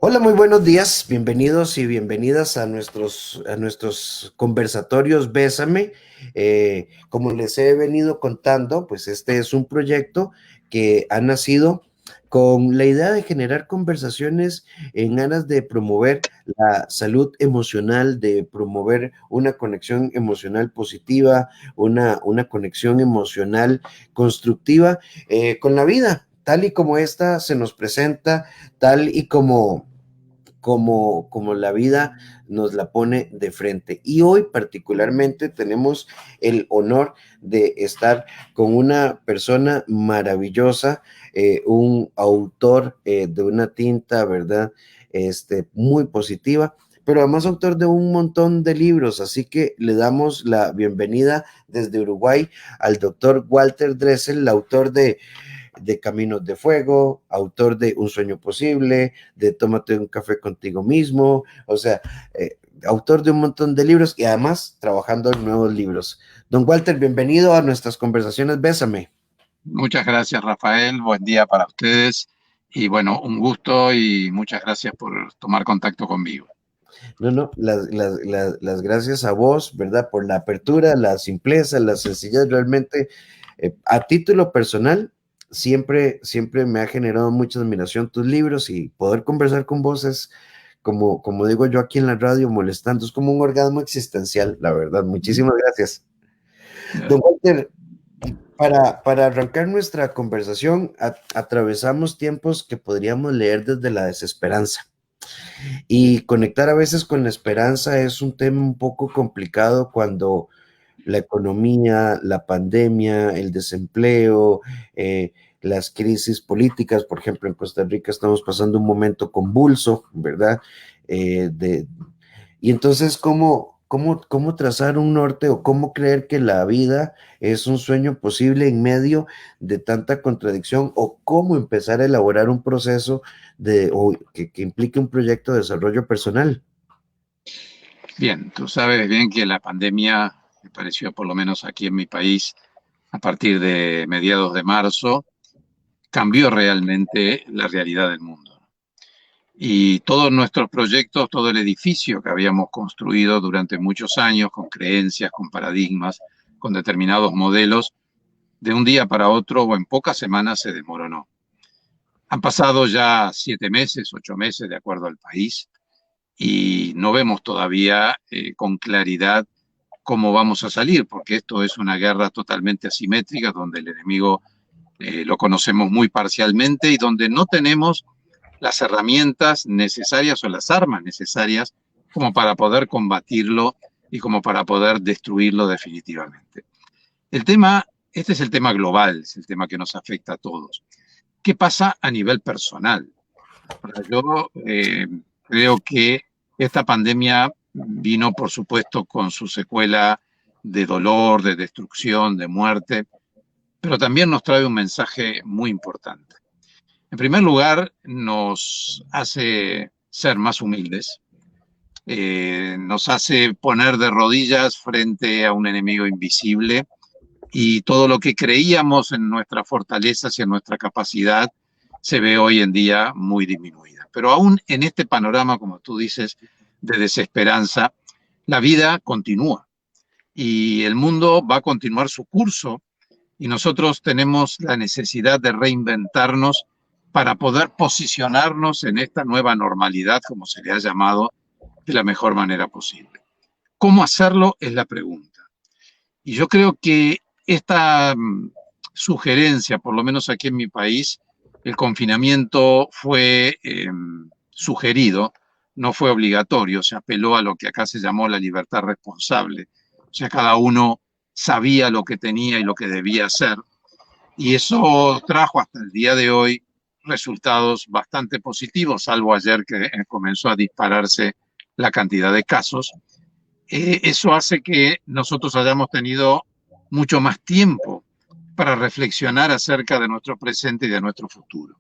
Hola, muy buenos días, bienvenidos y bienvenidas a nuestros conversatorios Bésame. Como les he venido contando, pues este es un proyecto que ha nacido con la idea de generar conversaciones en aras de promover la salud emocional, de promover una conexión emocional positiva, una conexión emocional constructiva con la vida, tal y como esta se nos presenta, tal y como la vida nos la pone de frente. Y hoy particularmente tenemos el honor de estar con una persona maravillosa, un autor de una tinta, ¿verdad? Muy positiva, pero además autor de un montón de libros, así que le damos la bienvenida desde Uruguay al doctor Walter Dressel, el autor de Caminos de Fuego, autor de Un Sueño Posible, de Tómate un café contigo mismo, o sea, autor de un montón de libros y además trabajando en nuevos libros. Don Walter, bienvenido a nuestras conversaciones Bésame. Muchas gracias, Rafael. Buen día para ustedes. Y bueno, un gusto y muchas gracias por tomar contacto conmigo. No, no, las gracias a vos, ¿verdad? Por la apertura, la simpleza, la sencillez, realmente, a título personal, siempre me ha generado mucha admiración tus libros y poder conversar con vos es, como digo yo aquí en la radio, molestando, es como un orgasmo existencial, la verdad. Muchísimas gracias. Don Walter, para arrancar nuestra conversación, atravesamos tiempos que podríamos leer desde la desesperanza. Y conectar a veces con la esperanza es un tema un poco complicado cuando la economía, la pandemia, el desempleo, las crisis políticas, por ejemplo, en Costa Rica estamos pasando un momento convulso, ¿verdad? Eh, de, y entonces, ¿cómo trazar un norte o cómo creer que la vida es un sueño posible en medio de tanta contradicción o cómo empezar a elaborar un proceso que implique un proyecto de desarrollo personal? Bien, tú sabes bien que la pandemia, me pareció por lo menos aquí en mi país, a partir de mediados de marzo, cambió realmente la realidad del mundo. Y todos nuestros proyectos, todo el edificio que habíamos construido durante muchos años, con creencias, con paradigmas, con determinados modelos, de un día para otro o en pocas semanas se desmoronó. Han pasado ya 7 meses, 8 meses, de acuerdo al país, y no vemos todavía con claridad cómo vamos a salir, porque esto es una guerra totalmente asimétrica, donde el enemigo lo conocemos muy parcialmente y donde no tenemos las herramientas necesarias o las armas necesarias como para poder combatirlo y como para poder destruirlo definitivamente. El tema, este es el tema global, es el tema que nos afecta a todos. ¿Qué pasa a nivel personal? Yo creo que esta pandemia vino, por supuesto, con su secuela de dolor, de destrucción, de muerte, pero también nos trae un mensaje muy importante. En primer lugar, nos hace ser más humildes, nos hace poner de rodillas frente a un enemigo invisible y todo lo que creíamos en nuestras fortalezas y en nuestra capacidad se ve hoy en día muy disminuida. Pero aún en este panorama, como tú dices, de desesperanza, la vida continúa y el mundo va a continuar su curso y nosotros tenemos la necesidad de reinventarnos para poder posicionarnos en esta nueva normalidad, como se le ha llamado, de la mejor manera posible. ¿Cómo hacerlo? Es la pregunta. Y yo creo que esta sugerencia, por lo menos aquí en mi país, el confinamiento fue sugerido, no fue obligatorio, se apeló a lo que acá se llamó la libertad responsable. O sea, cada uno sabía lo que tenía y lo que debía hacer. Y eso trajo hasta el día de hoy resultados bastante positivos, salvo ayer que comenzó a dispararse la cantidad de casos. Eso hace que nosotros hayamos tenido mucho más tiempo para reflexionar acerca de nuestro presente y de nuestro futuro.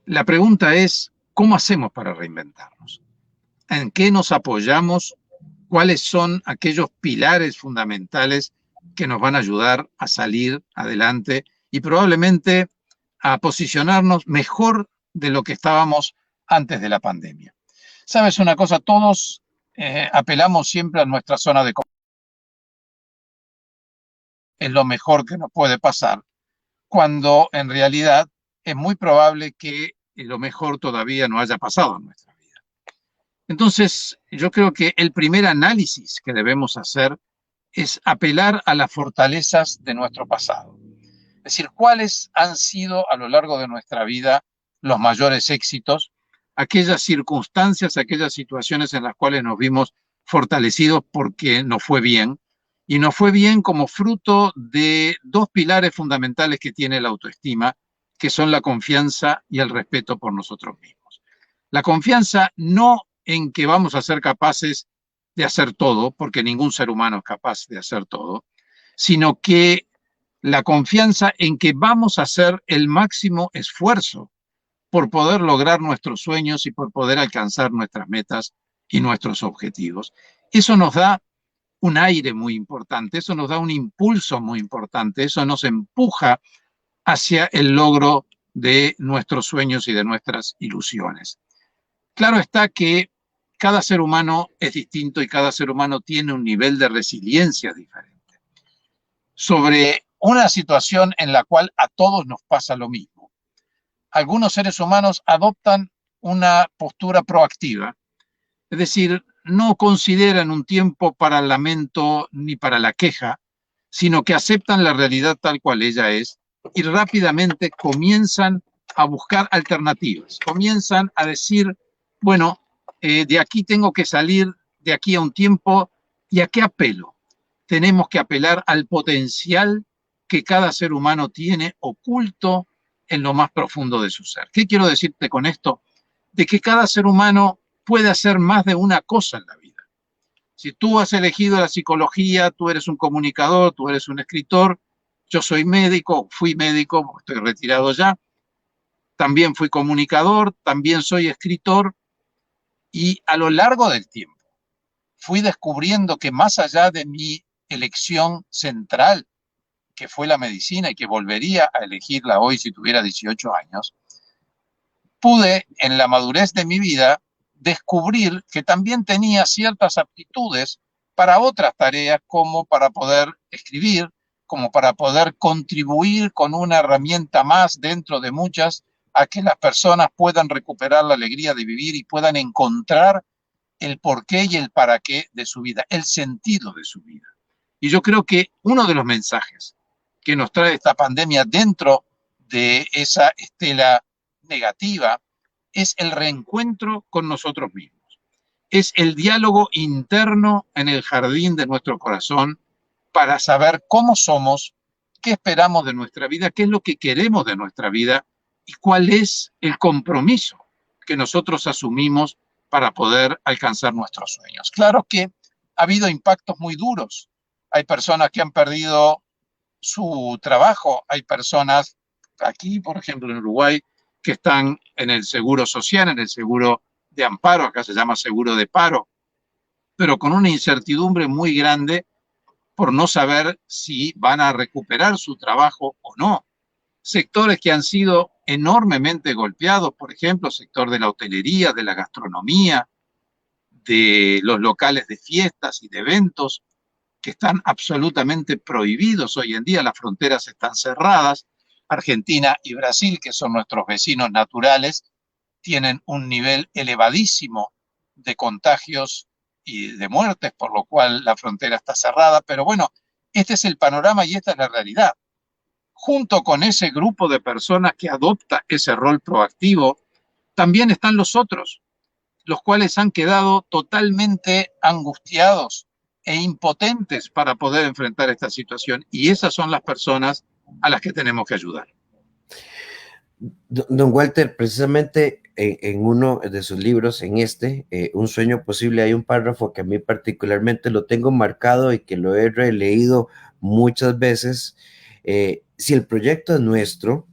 La pregunta es, ¿cómo hacemos para reinventarnos? ¿En qué nos apoyamos? ¿Cuáles son aquellos pilares fundamentales que nos van a ayudar a salir adelante y probablemente a posicionarnos mejor de lo que estábamos antes de la pandemia. ¿Sabes una cosa? Todos apelamos siempre a nuestra zona de confort. Es lo mejor que nos puede pasar, cuando en realidad es muy probable que lo mejor todavía no haya pasado en nuestra vida. Entonces, yo creo que el primer análisis que debemos hacer es apelar a las fortalezas de nuestro pasado. Es decir, cuáles han sido a lo largo de nuestra vida los mayores éxitos, aquellas circunstancias, aquellas situaciones en las cuales nos vimos fortalecidos porque nos fue bien, y nos fue bien como fruto de dos pilares fundamentales que tiene la autoestima, que son la confianza y el respeto por nosotros mismos. La confianza no en que vamos a ser capaces de hacer todo, porque ningún ser humano es capaz de hacer todo, sino que la confianza en que vamos a hacer el máximo esfuerzo por poder lograr nuestros sueños y por poder alcanzar nuestras metas y nuestros objetivos. Eso nos da un aire muy importante, eso nos da un impulso muy importante, eso nos empuja hacia el logro de nuestros sueños y de nuestras ilusiones. Claro está que cada ser humano es distinto y cada ser humano tiene un nivel de resiliencia diferente sobre una situación en la cual a todos nos pasa lo mismo. Algunos seres humanos adoptan una postura proactiva, es decir, no consideran un tiempo para el lamento ni para la queja, sino que aceptan la realidad tal cual ella es y rápidamente comienzan a buscar alternativas, comienzan a decir, bueno, de aquí tengo que salir, de aquí a un tiempo, ¿y a qué apelo? Tenemos que apelar al potencial que cada ser humano tiene oculto en lo más profundo de su ser. ¿Qué quiero decirte con esto? De que cada ser humano puede hacer más de una cosa en la vida. Si tú has elegido la psicología, tú eres un comunicador, tú eres un escritor, yo soy médico, fui médico, estoy retirado ya, también fui comunicador, también soy escritor, y a lo largo del tiempo fui descubriendo que más allá de mi elección central, que fue la medicina y que volvería a elegirla hoy si tuviera 18 años, pude en la madurez de mi vida descubrir que también tenía ciertas aptitudes para otras tareas, como para poder escribir, como para poder contribuir con una herramienta más dentro de muchas a que las personas puedan recuperar la alegría de vivir y puedan encontrar el porqué y el para qué de su vida, el sentido de su vida. Y yo creo que uno de los mensajes que nos trae esta pandemia dentro de esa estela negativa es el reencuentro con nosotros mismos. Es el diálogo interno en el jardín de nuestro corazón para saber cómo somos, qué esperamos de nuestra vida, qué es lo que queremos de nuestra vida y cuál es el compromiso que nosotros asumimos para poder alcanzar nuestros sueños. Claro que ha habido impactos muy duros. Hay personas que han perdido su trabajo, hay personas aquí, por ejemplo, en Uruguay, que están en el seguro social, en el seguro de amparo, acá se llama seguro de paro, pero con una incertidumbre muy grande por no saber si van a recuperar su trabajo o no. Sectores que han sido enormemente golpeados, por ejemplo, sector de la hotelería, de la gastronomía, de los locales de fiestas y de eventos, que están absolutamente prohibidos hoy en día, las fronteras están cerradas. Argentina y Brasil, que son nuestros vecinos naturales, tienen un nivel elevadísimo de contagios y de muertes, por lo cual la frontera está cerrada. Pero bueno, este es el panorama y esta es la realidad. Junto con ese grupo de personas que adopta ese rol proactivo, también están los otros, los cuales han quedado totalmente angustiados e impotentes para poder enfrentar esta situación. Y esas son las personas a las que tenemos que ayudar. Don Walter, precisamente en uno de sus libros, en Un sueño posible, hay un párrafo que a mí particularmente lo tengo marcado y que lo he releído muchas veces. Si el proyecto es nuestro,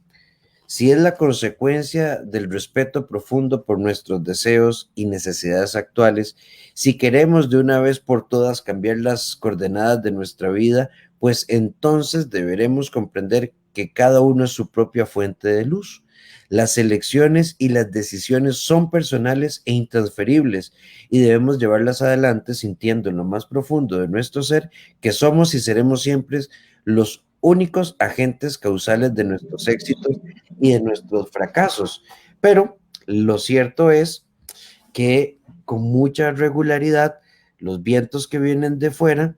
si es la consecuencia del respeto profundo por nuestros deseos y necesidades actuales, si queremos de una vez por todas cambiar las coordenadas de nuestra vida, pues entonces deberemos comprender que cada uno es su propia fuente de luz. Las elecciones y las decisiones son personales e intransferibles y debemos llevarlas adelante sintiendo en lo más profundo de nuestro ser que somos y seremos siempre los únicos agentes causales de nuestros éxitos y de nuestros fracasos. Pero lo cierto es que con mucha regularidad los vientos que vienen de fuera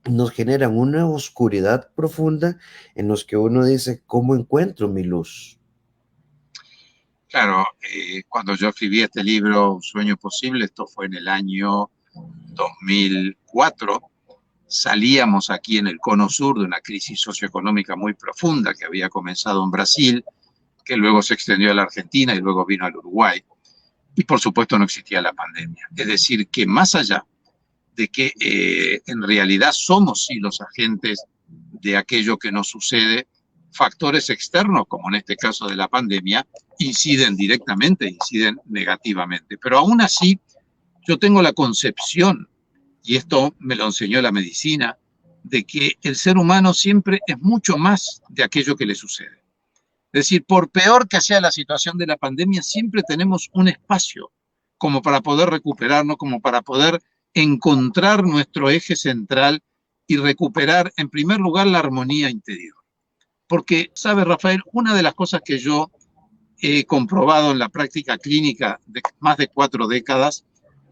nos generan una oscuridad profunda en los que uno dice, ¿cómo encuentro mi luz? Claro, cuando yo escribí este libro, Un sueño posible, esto fue en el año 2004, salíamos aquí en el cono sur de una crisis socioeconómica muy profunda que había comenzado en Brasil, que luego se extendió a la Argentina y luego vino al Uruguay. Y por supuesto no existía la pandemia. Es decir, que más allá de que en realidad somos sí los agentes de aquello que nos sucede, factores externos, como en este caso de la pandemia, inciden directamente, inciden negativamente. Pero aún así, yo tengo la concepción, y esto me lo enseñó la medicina, de que el ser humano siempre es mucho más de aquello que le sucede. Es decir, por peor que sea la situación de la pandemia, siempre tenemos un espacio como para poder recuperarnos, como para poder encontrar nuestro eje central y recuperar, en primer lugar, la armonía interior. Porque, ¿sabe, Rafael? Una de las cosas que yo he comprobado en la práctica clínica de más de 4 décadas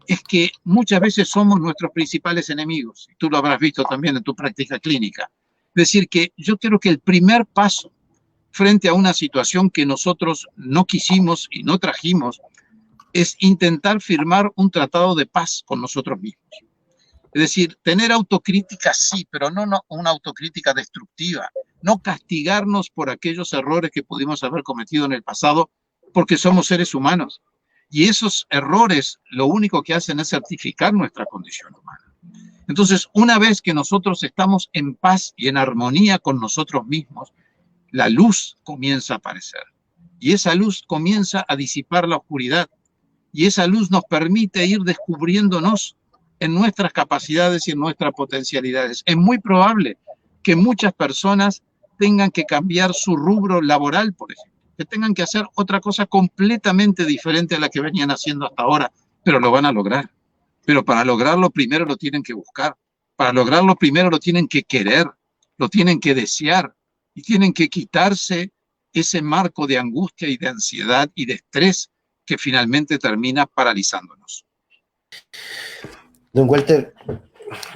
es que muchas veces somos nuestros principales enemigos. Y tú lo habrás visto también en tu práctica clínica. Es decir, que yo creo que el primer paso frente a una situación que nosotros no quisimos y no trajimos es intentar firmar un tratado de paz con nosotros mismos. Es decir, tener autocrítica sí, pero no una autocrítica destructiva. No castigarnos por aquellos errores que pudimos haber cometido en el pasado, porque somos seres humanos. Y esos errores lo único que hacen es certificar nuestra condición humana. Entonces, una vez que nosotros estamos en paz y en armonía con nosotros mismos, la luz comienza a aparecer. Y esa luz comienza a disipar la oscuridad. Y esa luz nos permite ir descubriéndonos en nuestras capacidades y en nuestras potencialidades. Es muy probable que muchas personas tengan que cambiar su rubro laboral, por ejemplo, que tengan que hacer otra cosa completamente diferente a la que venían haciendo hasta ahora, pero lo van a lograr. Pero para lograrlo primero lo tienen que buscar, para lograrlo primero lo tienen que querer, lo tienen que desear y tienen que quitarse ese marco de angustia y de ansiedad y de estrés que finalmente termina paralizándonos. Don Walter,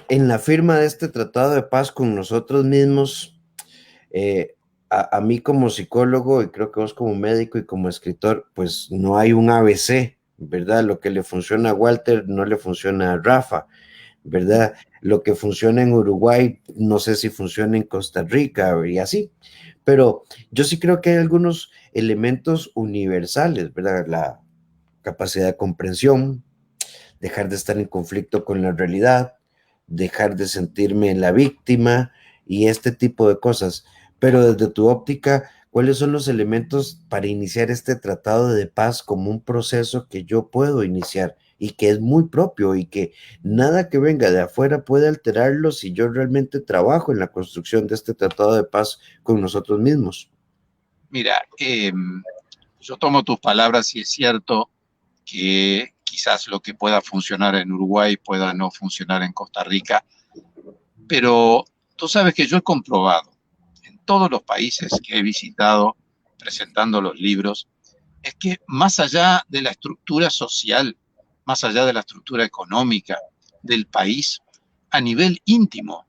en la firma de este tratado de paz con nosotros mismos, a mí como psicólogo y creo que vos como médico y como escritor, pues no hay un ABC, ¿verdad? Lo que le funciona a Walter no le funciona a Rafa, ¿verdad? Lo que funciona en Uruguay, no sé si funciona en Costa Rica y así, pero yo sí creo que hay algunos elementos universales, ¿verdad? La capacidad de comprensión, dejar de estar en conflicto con la realidad, dejar de sentirme la víctima y este tipo de cosas. Pero desde tu óptica, ¿cuáles son los elementos para iniciar este tratado de paz como un proceso que yo puedo iniciar y que es muy propio y que nada que venga de afuera puede alterarlo si yo realmente trabajo en la construcción de este tratado de paz con nosotros mismos? Mira, yo tomo tus palabras y es cierto que quizás lo que pueda funcionar en Uruguay pueda no funcionar en Costa Rica, pero tú sabes que yo he comprobado en todos los países que he visitado presentando los libros, es que más allá de la estructura social, más allá de la estructura económica del país, a nivel íntimo,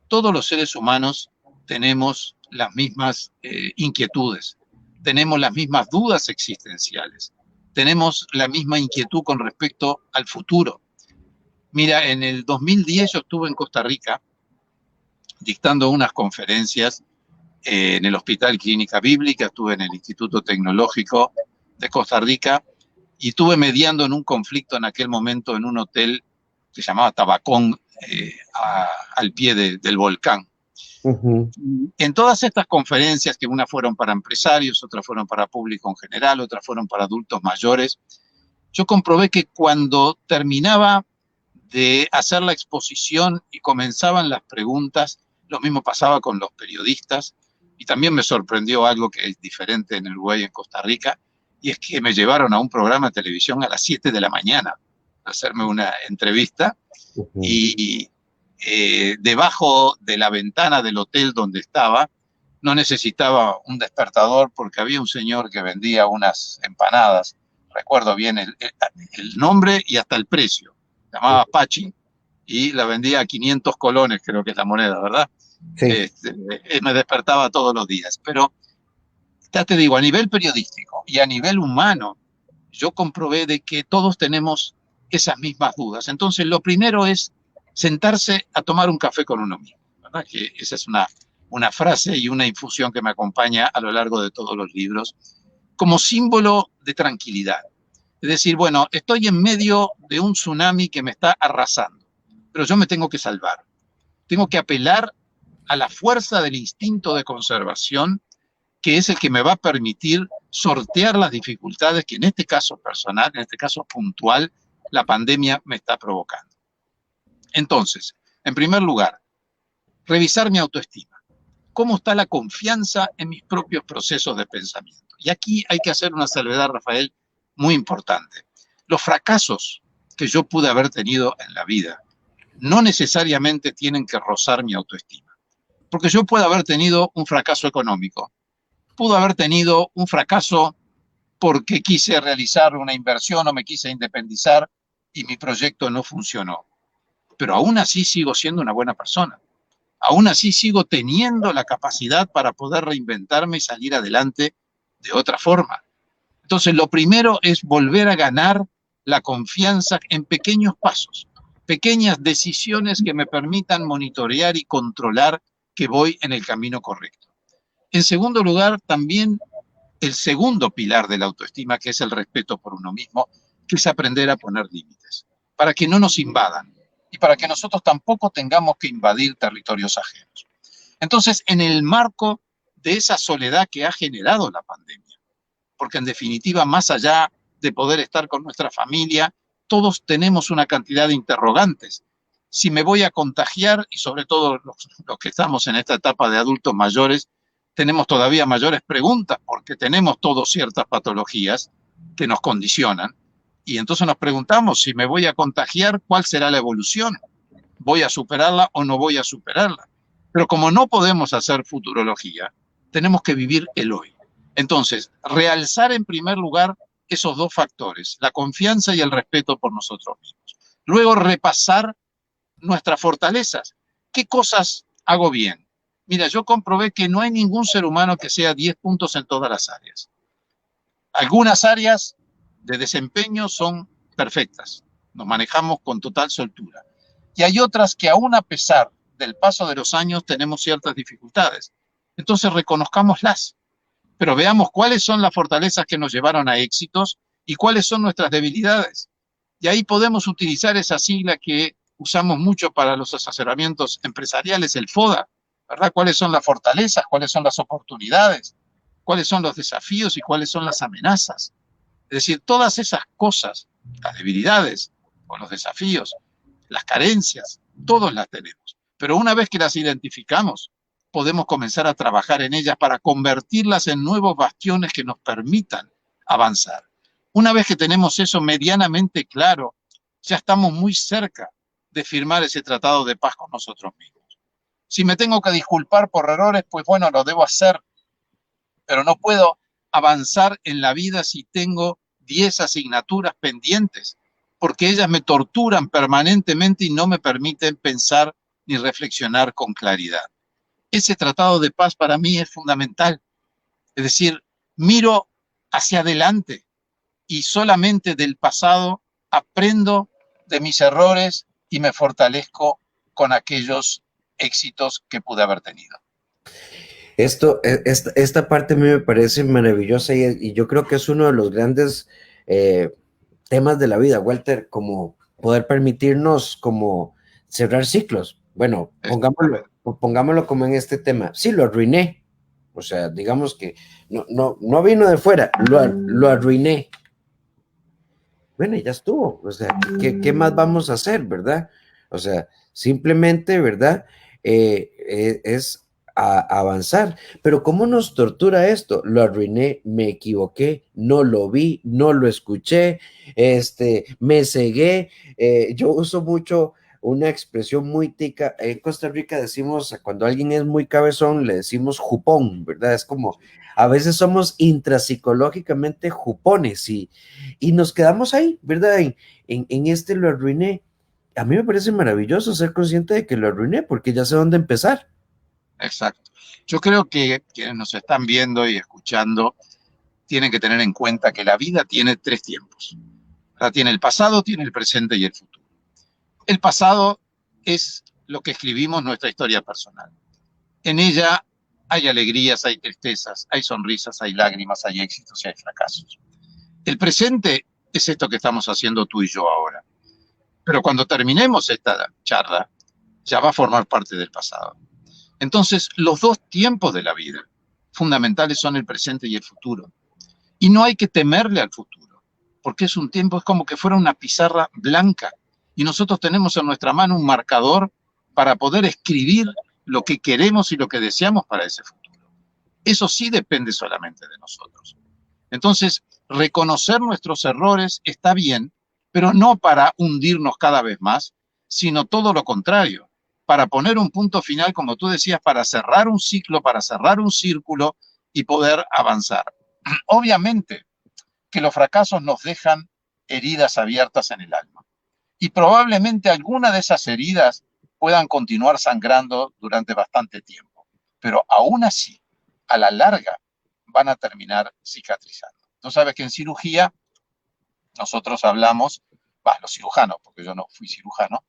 todos los seres humanos tenemos las mismas inquietudes, tenemos las mismas dudas existenciales, tenemos la misma inquietud con respecto al futuro. Mira, en el 2010 yo estuve en Costa Rica dictando unas conferencias en el Hospital Clínica Bíblica, estuve en el Instituto Tecnológico de Costa Rica y estuve mediando en un conflicto en aquel momento en un hotel que se llamaba Tabacón, al pie del volcán. Ujú. En todas estas conferencias, que unas fueron para empresarios, otras fueron para público en general, otras fueron para adultos mayores, yo comprobé que cuando terminaba de hacer la exposición y comenzaban las preguntas, lo mismo pasaba con los periodistas, Y también me sorprendió algo que es diferente en Uruguay y en Costa Rica, y es que me llevaron a un programa de televisión a las 7 de la mañana a hacerme una entrevista, y debajo de la ventana del hotel donde estaba no necesitaba un despertador porque había un señor que vendía unas empanadas, recuerdo bien el nombre y hasta el precio, se llamaba Pachi, y la vendía a 500 colones, creo que es la moneda, ¿verdad? Sí. Me despertaba todos los días. Pero ya te digo, a nivel periodístico y a nivel humano, yo comprobé de que todos tenemos esas mismas dudas. Entonces, lo primero es sentarse a tomar un café con uno mismo, ¿verdad? Que esa es una frase y una infusión que me acompaña a lo largo de todos los libros, como símbolo de tranquilidad. Es decir, bueno, estoy en medio de un tsunami que me está arrasando, pero yo me tengo que salvar. Tengo que apelar a la fuerza del instinto de conservación, que es el que me va a permitir sortear las dificultades que en este caso personal, en este caso puntual, la pandemia me está provocando. Entonces, en primer lugar, revisar mi autoestima. ¿Cómo está la confianza en mis propios procesos de pensamiento? Y aquí hay que hacer una salvedad, Rafael, muy importante. Los fracasos que yo pude haber tenido en la vida no necesariamente tienen que rozar mi autoestima. Porque yo puedo haber tenido un fracaso económico, pudo haber tenido un fracaso porque quise realizar una inversión o me quise independizar y mi proyecto no funcionó. Pero aún así sigo siendo una buena persona. Aún así sigo teniendo la capacidad para poder reinventarme y salir adelante de otra forma. Entonces, lo primero es volver a ganar la confianza en pequeños pasos, pequeñas decisiones que me permitan monitorear y controlar que voy en el camino correcto. En segundo lugar, también el segundo pilar de la autoestima, que es el respeto por uno mismo, que es aprender a poner límites, para que no nos invadan y para que nosotros tampoco tengamos que invadir territorios ajenos. Entonces, en el marco de esa soledad que ha generado la pandemia, porque en definitiva, más allá de poder estar con nuestra familia, todos tenemos una cantidad de interrogantes. Si me voy a contagiar, y sobre todo los que estamos en esta etapa de adultos mayores, tenemos todavía mayores preguntas porque tenemos todos ciertas patologías que nos condicionan. Y entonces nos preguntamos, si me voy a contagiar, ¿cuál será la evolución? ¿Voy a superarla o no voy a superarla? Pero como no podemos hacer futurología, tenemos que vivir el hoy. Entonces, realzar en primer lugar esos dos factores, la confianza y el respeto por nosotros mismos. Luego, repasar nuestras fortalezas. ¿Qué cosas hago bien? Mira, yo comprobé que no hay ningún ser humano que sea 10 puntos en todas las áreas. Algunas áreas de desempeño son perfectas, nos manejamos con total soltura. Y hay otras que aún a pesar del paso de los años tenemos ciertas dificultades. Entonces reconozcámoslas, pero veamos cuáles son las fortalezas que nos llevaron a éxitos y cuáles son nuestras debilidades. Y ahí podemos utilizar esa sigla que usamos mucho para los asesoramientos empresariales, el FODA, ¿verdad? ¿Cuáles son las fortalezas? ¿Cuáles son las oportunidades? ¿Cuáles son los desafíos y cuáles son las amenazas? Es decir, todas esas cosas, las debilidades o los desafíos, las carencias, todos las tenemos. Pero una vez que las identificamos, podemos comenzar a trabajar en ellas para convertirlas en nuevos bastiones que nos permitan avanzar. Una vez que tenemos eso medianamente claro, ya estamos muy cerca de firmar ese tratado de paz con nosotros mismos. Si me tengo que disculpar por errores, pues bueno, lo debo hacer, pero no puedo avanzar en la vida si tengo 10 asignaturas pendientes, porque ellas me torturan permanentemente y no me permiten pensar ni reflexionar con claridad. Ese tratado de paz para mí es fundamental. Es decir, miro hacia adelante y solamente del pasado aprendo de mis errores y me fortalezco con aquellos éxitos que pude haber tenido. Esta parte a mí me parece maravillosa y yo creo que es uno de los grandes temas de la vida, Walter, como poder permitirnos como cerrar ciclos. Bueno, pongámoslo como en este tema. Sí, lo arruiné. O sea, digamos que no vino de fuera, lo arruiné. Bueno, ya estuvo. O sea, ¿qué más vamos a hacer, verdad? O sea, simplemente, ¿verdad? Es a avanzar. Pero ¿cómo nos tortura esto? Lo arruiné, me equivoqué, no lo vi, no lo escuché, me cegué. Yo uso mucho una expresión muy tica. En Costa Rica decimos, cuando alguien es muy cabezón, le decimos jupón, ¿verdad? Es como, a veces somos intrapsicológicamente jupones y nos quedamos ahí, ¿verdad? En este lo arruiné. A mí me parece maravilloso ser consciente de que lo arruiné porque ya sé dónde empezar. Exacto. Yo creo que quienes nos están viendo y escuchando tienen que tener en cuenta que la vida tiene tres tiempos. Tiene el pasado, tiene el presente y el futuro. El pasado es lo que escribimos nuestra historia personal. En ella hay alegrías, hay tristezas, hay sonrisas, hay lágrimas, hay éxitos y hay fracasos. El presente es esto que estamos haciendo tú y yo ahora. Pero cuando terminemos esta charla, ya va a formar parte del pasado. Entonces, los dos tiempos de la vida fundamentales son el presente y el futuro. Y no hay que temerle al futuro, porque es un tiempo, es como que fuera una pizarra blanca. Y nosotros tenemos en nuestra mano un marcador para poder escribir lo que queremos y lo que deseamos para ese futuro. Eso sí depende solamente de nosotros. Entonces, reconocer nuestros errores está bien, pero no para hundirnos cada vez más, sino todo lo contrario, para poner un punto final, como tú decías, para cerrar un ciclo, para cerrar un círculo y poder avanzar. Obviamente que los fracasos nos dejan heridas abiertas en el alma y probablemente alguna de esas heridas puedan continuar sangrando durante bastante tiempo, pero aún así, a la larga, van a terminar cicatrizando. Tú sabes que en cirugía nosotros hablamos, los cirujanos, porque yo no fui cirujano,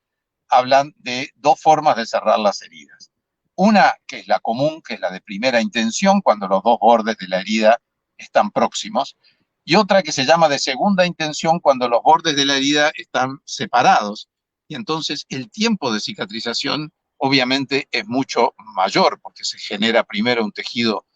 hablan de dos formas de cerrar las heridas. Una que es la común, que es la de primera intención, cuando los dos bordes de la herida están próximos, y otra que se llama de segunda intención, cuando los bordes de la herida están separados. Y entonces el tiempo de cicatrización obviamente es mucho mayor, porque se genera primero un tejido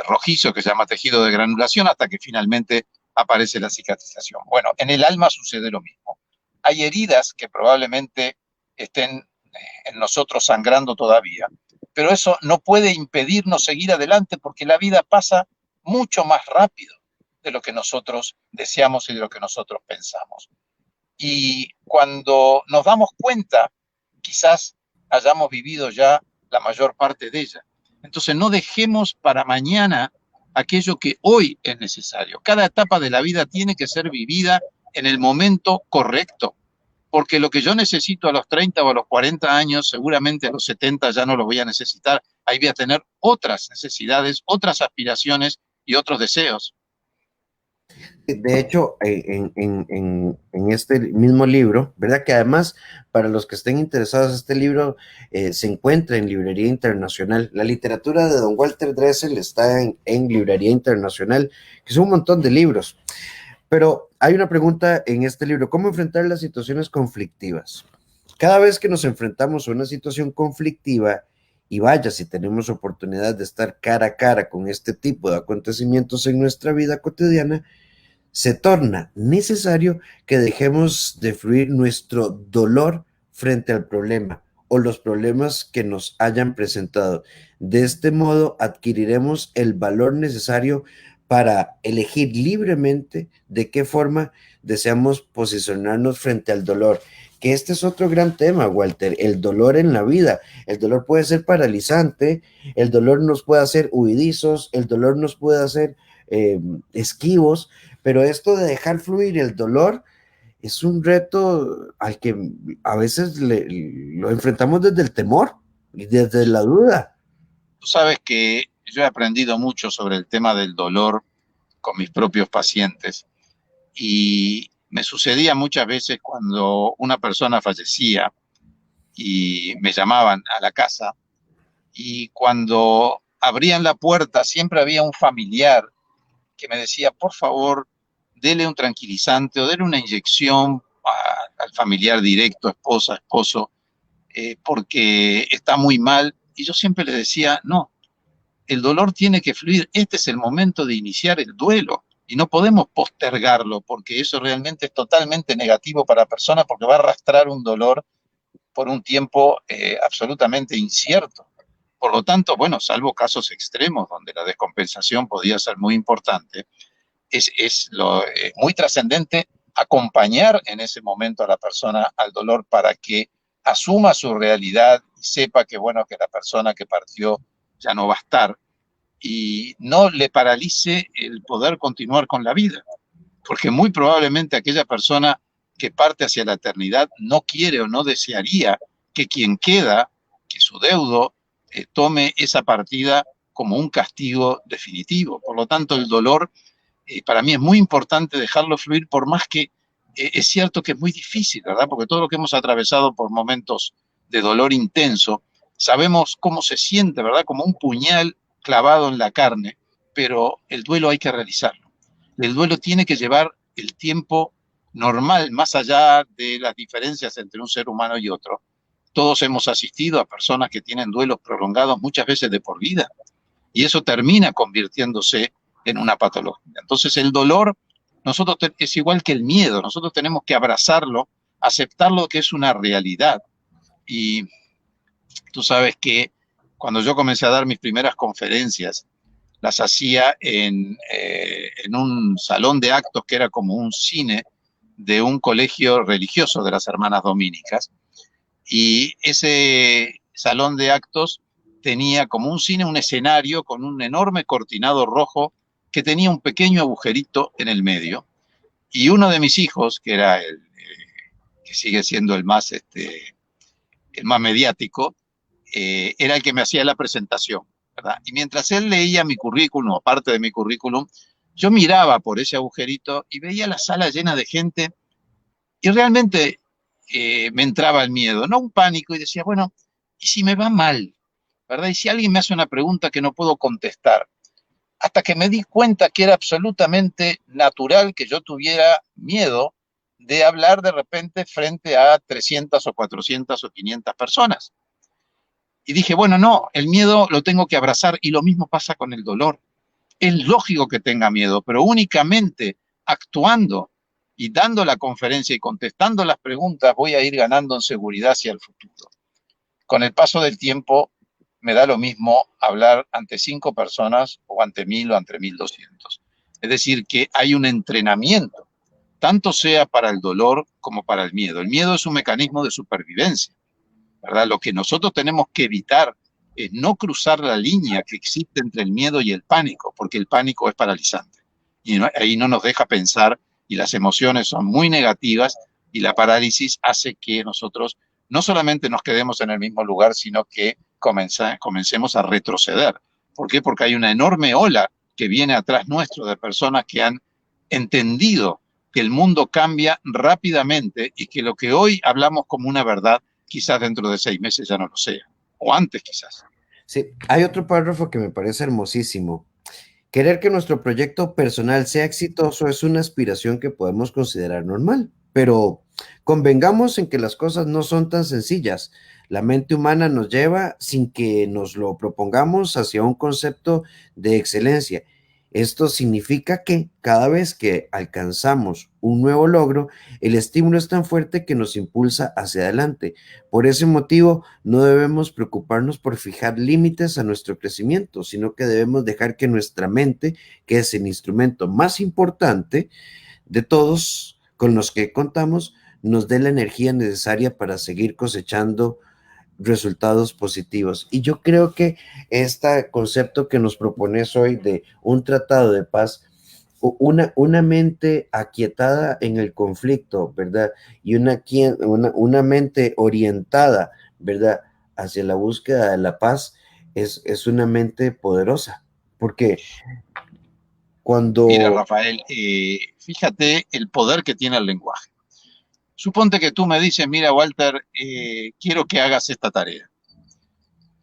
rojizo que se llama tejido de granulación hasta que finalmente aparece la cicatrización. Bueno, en el alma sucede lo mismo. Hay heridas que probablemente estén en nosotros sangrando todavía, pero eso no puede impedirnos seguir adelante porque la vida pasa mucho más rápido de lo que nosotros deseamos y de lo que nosotros pensamos. Y cuando nos damos cuenta, quizás hayamos vivido ya la mayor parte de ella. Entonces no dejemos para mañana aquello que hoy es necesario. Cada etapa de la vida tiene que ser vivida en el momento correcto, porque lo que yo necesito a los 30 o a los 40 años, seguramente a los 70 ya no lo voy a necesitar. Ahí voy a tener otras necesidades, otras aspiraciones y otros deseos. De hecho, en este mismo libro, ¿verdad? Que además, para los que estén interesados, este libro se encuentra en Librería Internacional. La literatura de Don Walter Dressel está en Librería Internacional, que son un montón de libros. Pero hay una pregunta en este libro: ¿cómo enfrentar las situaciones conflictivas? Cada vez que nos enfrentamos a una situación conflictiva, y vaya si tenemos oportunidad de estar cara a cara con este tipo de acontecimientos en nuestra vida cotidiana, se torna necesario que dejemos de fluir nuestro dolor frente al problema o los problemas que nos hayan presentado. De este modo adquiriremos el valor necesario para elegir libremente de qué forma deseamos posicionarnos frente al dolor. Que este es otro gran tema, Walter, el dolor en la vida. El dolor puede ser paralizante, el dolor nos puede hacer huidizos, el dolor nos puede hacer esquivos, pero esto de dejar fluir el dolor es un reto al que a veces lo enfrentamos desde el temor y desde la duda. Tú sabes que yo he aprendido mucho sobre el tema del dolor con mis propios pacientes y me sucedía muchas veces cuando una persona fallecía y me llamaban a la casa y cuando abrían la puerta siempre había un familiar que me decía, por favor, dele un tranquilizante o dele una inyección al familiar directo, esposa, esposo, porque está muy mal. Y yo siempre le decía, no, el dolor tiene que fluir, este es el momento de iniciar el duelo y no podemos postergarlo porque eso realmente es totalmente negativo para la persona porque va a arrastrar un dolor por un tiempo absolutamente incierto. Por lo tanto, bueno, salvo casos extremos donde la descompensación podía ser muy importante, es muy trascendente acompañar en ese momento a la persona al dolor para que asuma su realidad y sepa que, bueno, que la persona que partió ya no va a estar y no le paralice el poder continuar con la vida, porque muy probablemente aquella persona que parte hacia la eternidad no quiere o no desearía que quien queda, que su deudo, tome esa partida como un castigo definitivo. Por lo tanto, el dolor para mí es muy importante dejarlo fluir, por más que es cierto que es muy difícil, ¿verdad? Porque todo lo que hemos atravesado por momentos de dolor intenso, sabemos cómo se siente, ¿verdad? Como un puñal clavado en la carne, pero el duelo hay que realizarlo. El duelo tiene que llevar el tiempo normal, más allá de las diferencias entre un ser humano y otro. Todos hemos asistido a personas que tienen duelos prolongados muchas veces de por vida, y eso termina convirtiéndose en una patología. Entonces el dolor es igual que el miedo, nosotros tenemos que abrazarlo, aceptarlo que es una realidad. Y tú sabes que cuando yo comencé a dar mis primeras conferencias, las hacía en un salón de actos que era como un cine de un colegio religioso de las hermanas dominicas. Y ese salón de actos tenía como un cine, un escenario con un enorme cortinado rojo que tenía un pequeño agujerito en el medio. Y uno de mis hijos, que era que sigue siendo el más mediático, era el que me hacía la presentación, ¿verdad? Y mientras él leía mi currículum, o parte de mi currículum, yo miraba por ese agujerito y veía la sala llena de gente y realmente me entraba el miedo, no un pánico, y decía, bueno, ¿y si me va mal? ¿Verdad? ¿Y si alguien me hace una pregunta que no puedo contestar? Hasta que me di cuenta que era absolutamente natural que yo tuviera miedo de hablar de repente frente a 300 o 400 o 500 personas. Y dije, bueno, no, el miedo lo tengo que abrazar y lo mismo pasa con el dolor. Es lógico que tenga miedo, pero únicamente actuando y dando la conferencia y contestando las preguntas voy a ir ganando en seguridad hacia el futuro. Con el paso del tiempo me da lo mismo hablar ante 5 personas o ante 1000 o ante 1200. Es decir, que hay un entrenamiento, tanto sea para el dolor como para el miedo. El miedo es un mecanismo de supervivencia, ¿verdad? Lo que nosotros tenemos que evitar es no cruzar la línea que existe entre el miedo y el pánico, porque el pánico es paralizante. Y ahí no nos deja pensar y las emociones son muy negativas y la parálisis hace que nosotros no solamente nos quedemos en el mismo lugar, sino que comencemos a retroceder. ¿Por qué? Porque hay una enorme ola que viene atrás nuestro de personas que han entendido que el mundo cambia rápidamente y que lo que hoy hablamos como una verdad, quizás dentro de 6 meses ya no lo sea, o antes quizás. Sí, hay otro párrafo que me parece hermosísimo. Querer que nuestro proyecto personal sea exitoso es una aspiración que podemos considerar normal, pero convengamos en que las cosas no son tan sencillas. La mente humana nos lleva, sin que nos lo propongamos, hacia un concepto de excelencia. Esto significa que cada vez que alcanzamos un nuevo logro, el estímulo es tan fuerte que nos impulsa hacia adelante. Por ese motivo, no debemos preocuparnos por fijar límites a nuestro crecimiento, sino que debemos dejar que nuestra mente, que es el instrumento más importante de todos con los que contamos, nos dé la energía necesaria para seguir cosechando resultados positivos. Y yo creo que este concepto que nos propones hoy de un tratado de paz, una mente aquietada en el conflicto, ¿verdad? Y una mente orientada, ¿verdad? Hacia la búsqueda de la paz, es una mente poderosa, porque Mira, cuando... Rafael, fíjate el poder que tiene el lenguaje. Suponte que tú me dices, mira, Walter, quiero que hagas esta tarea.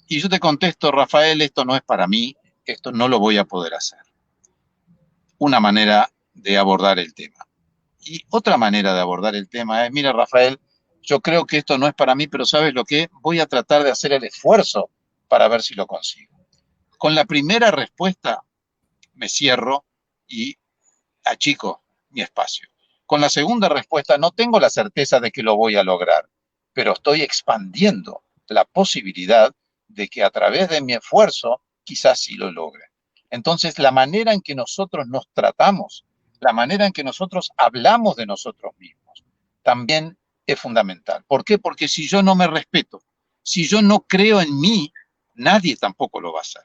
Y yo te contesto, Rafael, esto no es para mí, esto no lo voy a poder hacer. Una manera de abordar el tema. Y otra manera de abordar el tema es, mira, Rafael, yo creo que esto no es para mí, pero ¿sabes lo que? Voy a tratar de hacer el esfuerzo para ver si lo consigo. Con la primera respuesta me cierro y achico mi espacio. Con la segunda respuesta no tengo la certeza de que lo voy a lograr, pero estoy expandiendo la posibilidad de que a través de mi esfuerzo quizás sí lo logre. Entonces, la manera en que nosotros nos tratamos, la manera en que nosotros hablamos de nosotros mismos, también es fundamental. ¿Por qué? Porque si yo no me respeto, si yo no creo en mí, nadie tampoco lo va a hacer,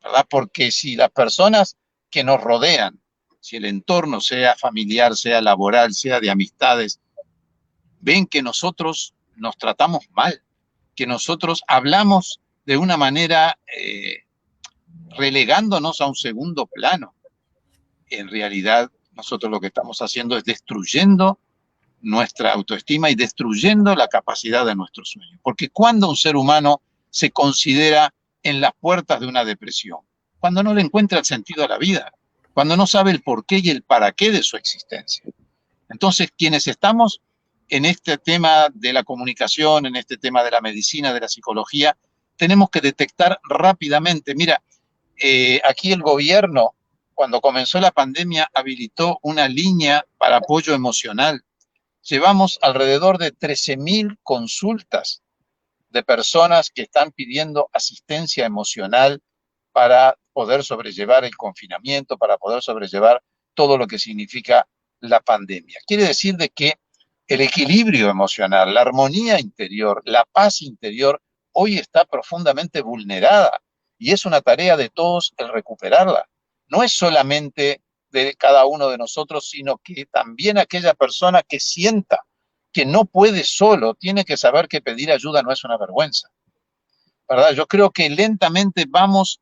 ¿verdad? Porque si las personas que nos rodean, si el entorno sea familiar, sea laboral, sea de amistades, ven que nosotros nos tratamos mal, que nosotros hablamos de una manera relegándonos a un segundo plano. En realidad, nosotros lo que estamos haciendo es destruyendo nuestra autoestima y destruyendo la capacidad de nuestro sueño. Porque cuando un ser humano se considera en las puertas de una depresión, cuando no le encuentra el sentido a la vida, cuando no sabe el porqué y el para qué de su existencia. Entonces, quienes estamos en este tema de la comunicación, en este tema de la medicina, de la psicología, tenemos que detectar rápidamente. Mira, aquí el gobierno, cuando comenzó la pandemia, habilitó una línea para apoyo emocional. Llevamos alrededor de 13.000 consultas de personas que están pidiendo asistencia emocional para poder sobrellevar el confinamiento, para poder sobrellevar todo lo que significa la pandemia. Quiere decir de que el equilibrio emocional, la armonía interior, la paz interior, hoy está profundamente vulnerada y es una tarea de todos el recuperarla. No es solamente de cada uno de nosotros, sino que también aquella persona que sienta que no puede solo, tiene que saber que pedir ayuda no es una vergüenza, ¿verdad? Yo creo que lentamente vamos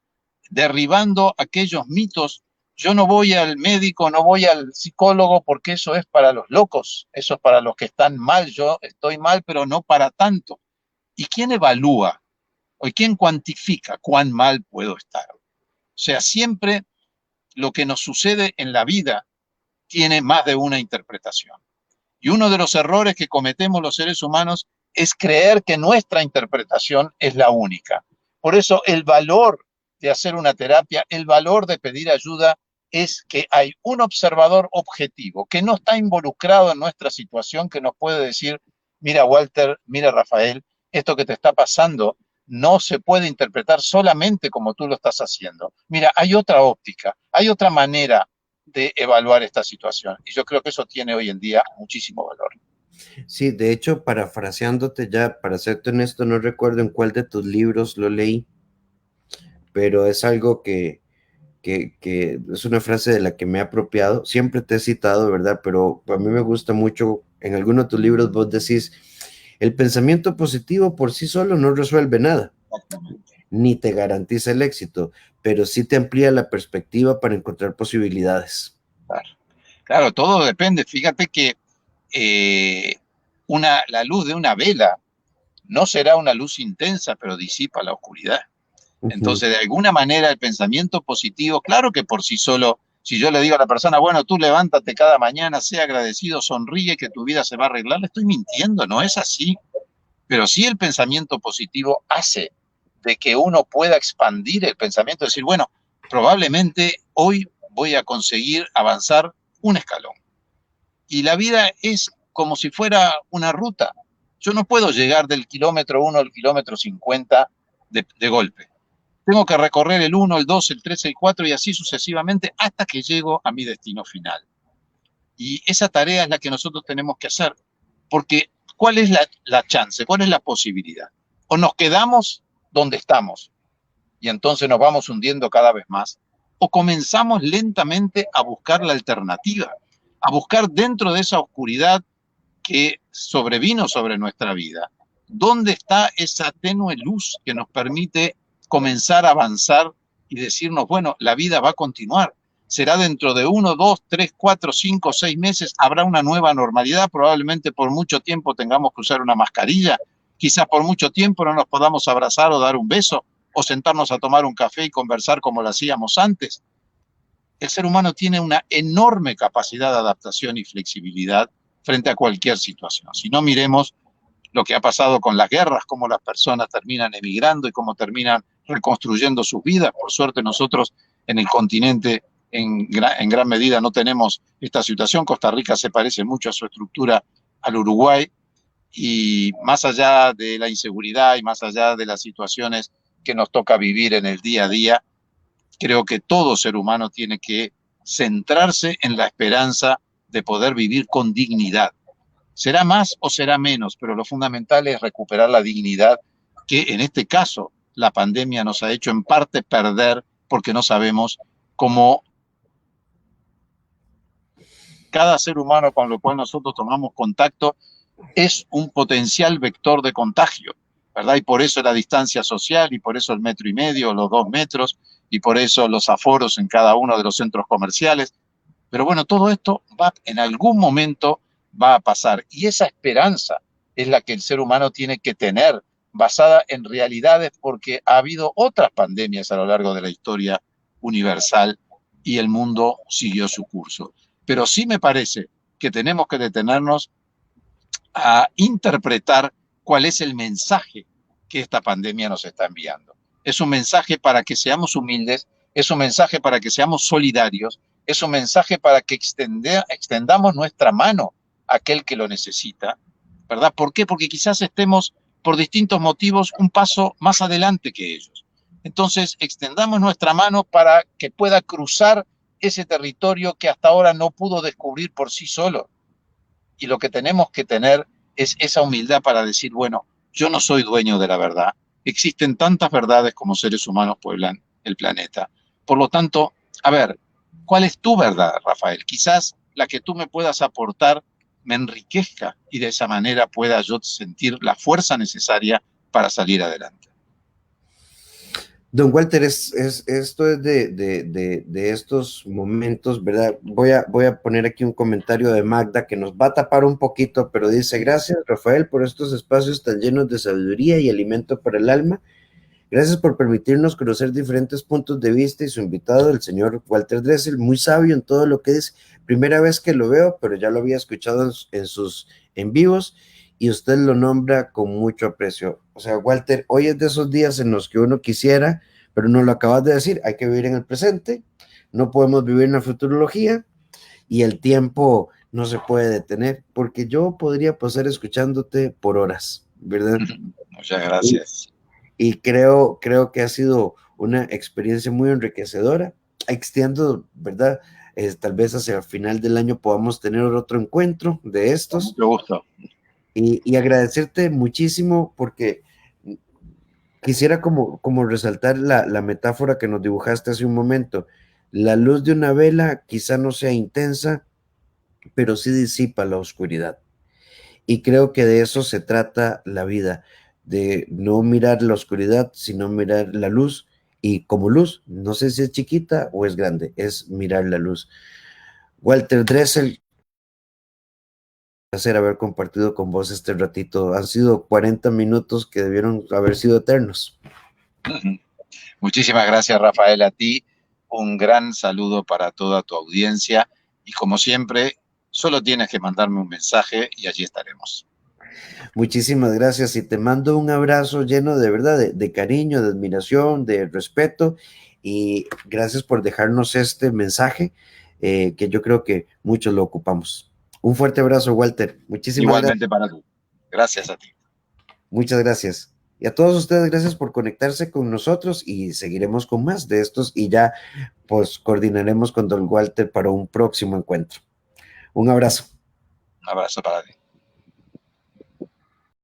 derribando aquellos mitos. Yo no voy al médico, no voy al psicólogo porque eso es para los locos, eso es para los que están mal. Yo estoy mal, pero no para tanto. ¿Y quién evalúa o quién cuantifica cuán mal puedo estar? O sea, siempre lo que nos sucede en la vida tiene más de una interpretación. Y uno de los errores que cometemos los seres humanos es creer que nuestra interpretación es la única. Por eso el valor de hacer una terapia, el valor de pedir ayuda, es que hay un observador objetivo que no está involucrado en nuestra situación, que nos puede decir, mira Walter, mira Rafael, esto que te está pasando no se puede interpretar solamente como tú lo estás haciendo. Mira, hay otra óptica, hay otra manera de evaluar esta situación. Y yo creo que eso tiene hoy en día muchísimo valor. Sí, de hecho, parafraseándote ya, para serte honesto, no recuerdo en cuál de tus libros lo leí, pero es algo que es una frase de la que me he apropiado. Siempre te he citado, ¿verdad? Pero a mí me gusta mucho, en alguno de tus libros vos decís, el pensamiento positivo por sí solo no resuelve nada, ni te garantiza el éxito, pero sí te amplía la perspectiva para encontrar posibilidades. Claro, claro, todo depende. Fíjate que eh, la luz de una vela no será una luz intensa, pero disipa la oscuridad. Ujú. Entonces, de alguna manera, el pensamiento positivo, claro que por sí solo, si yo le digo a la persona, bueno, tú levántate cada mañana, sea agradecido, sonríe, que tu vida se va a arreglar, le estoy mintiendo, no es así. Pero sí el pensamiento positivo hace de que uno pueda expandir el pensamiento, decir, bueno, probablemente hoy voy a conseguir avanzar un escalón. Y la vida es como si fuera una ruta. Yo no puedo llegar del kilómetro 1 al kilómetro 50 de golpe. Tengo que recorrer el 1, el 2, el 3, el 4 y así sucesivamente hasta que llego a mi destino final. Y esa tarea es la que nosotros tenemos que hacer. Porque, ¿cuál es la chance? ¿Cuál es la posibilidad? O nos quedamos donde estamos y entonces nos vamos hundiendo cada vez más, o comenzamos lentamente a buscar la alternativa, a buscar dentro de esa oscuridad que sobrevino sobre nuestra vida, ¿dónde está esa tenue luz que nos permite comenzar a avanzar y decirnos, bueno, la vida va a continuar? Será dentro de 1, 2, 3, 4, 5, 6 meses, habrá una nueva normalidad, probablemente por mucho tiempo tengamos que usar una mascarilla, quizás por mucho tiempo no nos podamos abrazar o dar un beso, o sentarnos a tomar un café y conversar como lo hacíamos antes. El ser humano tiene una enorme capacidad de adaptación y flexibilidad frente a cualquier situación. Si no, miremos lo que ha pasado con las guerras, cómo las personas terminan emigrando y cómo terminan reconstruyendo sus vidas. Por suerte nosotros en el continente en gran medida no tenemos esta situación. Costa Rica se parece mucho a su estructura al Uruguay y más allá de la inseguridad y más allá de las situaciones que nos toca vivir en el día a día, creo que todo ser humano tiene que centrarse en la esperanza de poder vivir con dignidad. Será más o será menos, pero lo fundamental es recuperar la dignidad que en este caso la pandemia nos ha hecho en parte perder porque no sabemos cómo cada ser humano con el cual nosotros tomamos contacto es un potencial vector de contagio, ¿verdad? Y por eso la distancia social, y por eso el 1,5 metros, los 2 metros, y por eso los aforos en cada uno de los centros comerciales. Pero bueno, todo esto en algún momento va a pasar. Y esa esperanza es la que el ser humano tiene que tener, basada en realidades, porque ha habido otras pandemias a lo largo de la historia universal y el mundo siguió su curso. Pero sí me parece que tenemos que detenernos a interpretar cuál es el mensaje que esta pandemia nos está enviando. Es un mensaje para que seamos humildes, es un mensaje para que seamos solidarios, es un mensaje para que extendamos nuestra mano a aquel que lo necesita, ¿verdad? ¿Por qué? Porque quizás estemos, por distintos motivos, un paso más adelante que ellos. Entonces, extendamos nuestra mano para que pueda cruzar ese territorio que hasta ahora no pudo descubrir por sí solo. Y lo que tenemos que tener es esa humildad para decir, bueno, yo no soy dueño de la verdad. Existen tantas verdades como seres humanos pueblan el planeta. Por lo tanto, a ver, ¿cuál es tu verdad, Rafael? Quizás la que tú me puedas aportar me enriquezca y de esa manera pueda yo sentir la fuerza necesaria para salir adelante. Don Walter, esto es de estos momentos, ¿verdad? Voy a poner aquí un comentario de Magda que nos va a tapar un poquito, pero dice, gracias Rafael por estos espacios tan llenos de sabiduría y alimento para el alma. Gracias por permitirnos conocer diferentes puntos de vista y su invitado, el señor Walter Dressel, muy sabio en todo lo que es. Primera vez que lo veo, pero ya lo había escuchado en sus en vivos y usted lo nombra con mucho aprecio. O sea, Walter, hoy es de esos días en los que uno quisiera, pero no lo acabas de decir, hay que vivir en el presente, no podemos vivir en la futurología y el tiempo no se puede detener, porque yo podría pasar escuchándote por horas, ¿verdad? Muchas gracias. Y creo que ha sido una experiencia muy enriquecedora. Extiendo, ¿verdad? Tal vez hacia el final del año podamos tener otro encuentro de estos. Mucho gusto. Y agradecerte muchísimo porque quisiera como resaltar la metáfora que nos dibujaste hace un momento. La luz de una vela quizá no sea intensa, pero sí disipa la oscuridad. Y creo que de eso se trata la vida, de no mirar la oscuridad, sino mirar la luz. Y como luz, no sé si es chiquita o es grande, es mirar la luz. Walter Dressel, un placer haber compartido con vos este ratito. Han sido 40 minutos que debieron haber sido eternos. Muchísimas gracias, Rafael, a ti. Un gran saludo para toda tu audiencia y como siempre, solo tienes que mandarme un mensaje y allí estaremos. Muchísimas gracias y te mando un abrazo lleno de verdad, de cariño, de admiración, de respeto y gracias por dejarnos este mensaje que yo creo que muchos lo ocupamos. Un fuerte abrazo, Walter. Muchísimas Igualmente gracias. para tú. Gracias a ti. Muchas gracias. Y a todos ustedes, gracias por conectarse con nosotros y seguiremos con más de estos y ya pues coordinaremos con don Walter para un próximo encuentro. Un abrazo. Un abrazo para ti.